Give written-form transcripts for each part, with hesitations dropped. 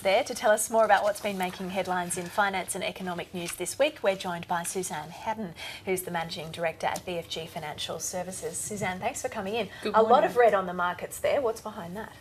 there. To tell us more about what's been making headlines in finance and economic news this week, we're joined by Suzanne Haddan, who's the Managing Director at BFG Financial Services. Suzanne, thanks for coming in. Good morning. A lot of red on the markets there. What's behind that?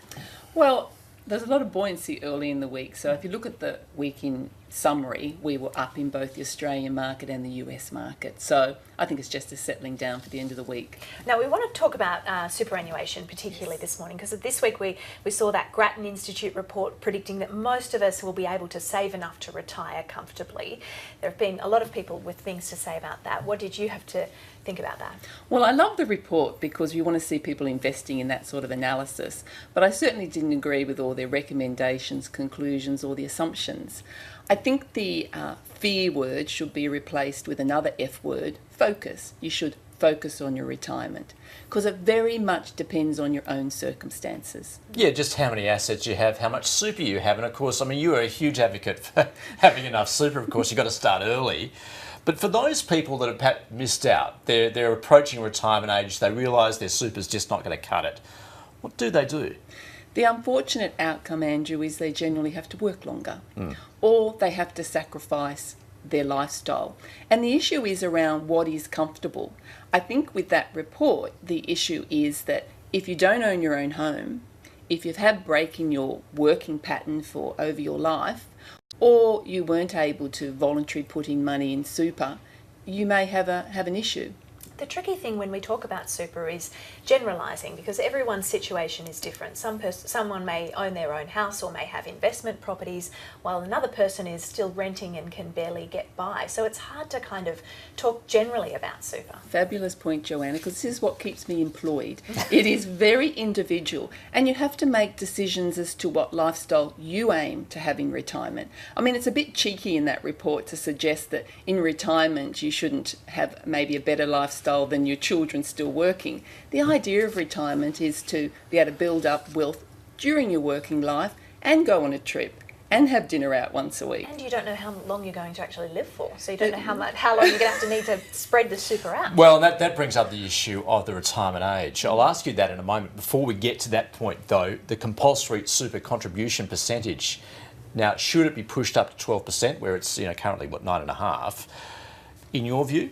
Well, there's a lot of buoyancy early in the week. So if you look at the week in summary, we were up in both the Australian market and the US market. So I think it's just a settling down for the end of the week. Now, we want to talk about superannuation, particularly this morning, because this week we saw that Grattan Institute report predicting that most of us will be able to save enough to retire comfortably. There have been a lot of people with things to say about that. What did you have to think about that? Well, I love the report because you want to see people investing in that sort of analysis, but I certainly didn't agree with all their recommendations, conclusions, or the assumptions. I think the fear word should be replaced with another F word, focus. You should focus on your retirement because it very much depends on your own circumstances. Yeah, just how many assets you have, how much super you have, and of course, I mean, you are a huge advocate for having enough super. Of course, you've got to start early. But for those people that have missed out, they're approaching retirement age, they realise their super's just not going to cut it. What do they do? The unfortunate outcome, Andrew, is they generally have to work longer or they have to sacrifice their lifestyle. And the issue is around what is comfortable. I think with that report, the issue is that if you don't own your own home, if you've had a break in your working pattern for over your life, or you weren't able to voluntarily put in money in super, you may have an issue. The tricky thing when we talk about super is generalising, because everyone's situation is different. Someone may own their own house or may have investment properties, while another person is still renting and can barely get by. So it's hard to kind of talk generally about super. Fabulous point, Johanna, because this is what keeps me employed. It is very individual, and you have to make decisions as to what lifestyle you aim to have in retirement. I mean, it's a bit cheeky in that report to suggest that in retirement you shouldn't have maybe a better lifestyle than your children still working. The idea of retirement is to be able to build up wealth during your working life and go on a trip and have dinner out once a week. And you don't know how long you're going to actually live for, so you don't know how long you're going to need to spread the super out. Well, that brings up the issue of the retirement age. I'll ask you that in a moment. Before we get to that point, though, the compulsory super contribution percentage. Now, should it be pushed up to 12%, where it's currently, 9.5%? In your view?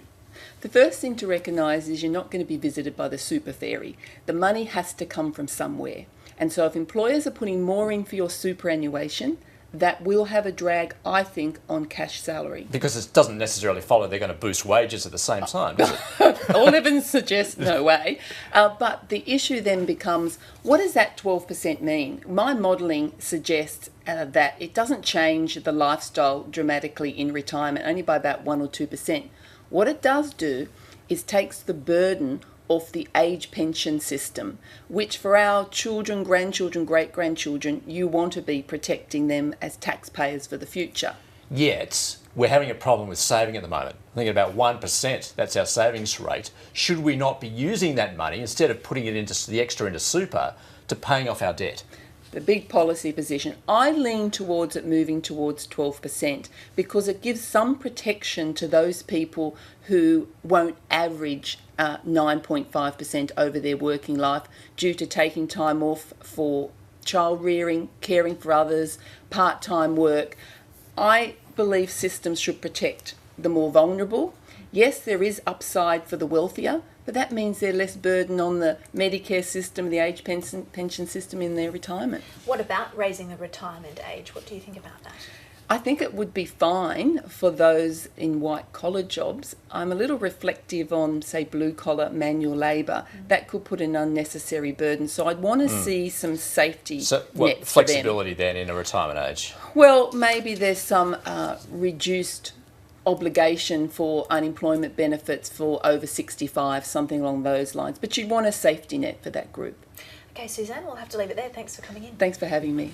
The first thing to recognise is you're not going to be visited by the super fairy. The money has to come from somewhere. And so if employers are putting more in for your superannuation, that will have a drag, I think, on cash salary. Because it doesn't necessarily follow they're going to boost wages at the same time, does it? All evidence suggests no way. But the issue then becomes, what does that 12% mean? My modelling suggests that it doesn't change the lifestyle dramatically in retirement, only by about 1 or 2%. What it does do is takes the burden off the age pension system, which for our children, grandchildren, great-grandchildren, you want to be protecting them as taxpayers for the future. Yet, we're having a problem with saving at the moment. I think about 1%, that's our savings rate. Should we not be using that money, instead of putting it into the extra into super, to paying off our debt? The big policy position, I lean towards it moving towards 12% because it gives some protection to those people who won't average 9.5% over their working life due to taking time off for child rearing, caring for others, part-time work. I believe systems should protect the more vulnerable. Yes, there is upside for the wealthier, but that means they're less burden on the Medicare system, the age pension system in their retirement. What about raising the retirement age? What do you think about that? I think it would be fine for those in white-collar jobs. I'm a little reflective on, say, blue-collar manual labour. That could put an unnecessary burden. So I'd want to see some safety nets for them. Flexibility then in a retirement age? Well, maybe there's some reduced obligation for unemployment benefits for over 65, something along those lines. But you'd want a safety net for that group. Okay, Suzanne, we'll have to leave it there. Thanks for coming in. Thanks for having me.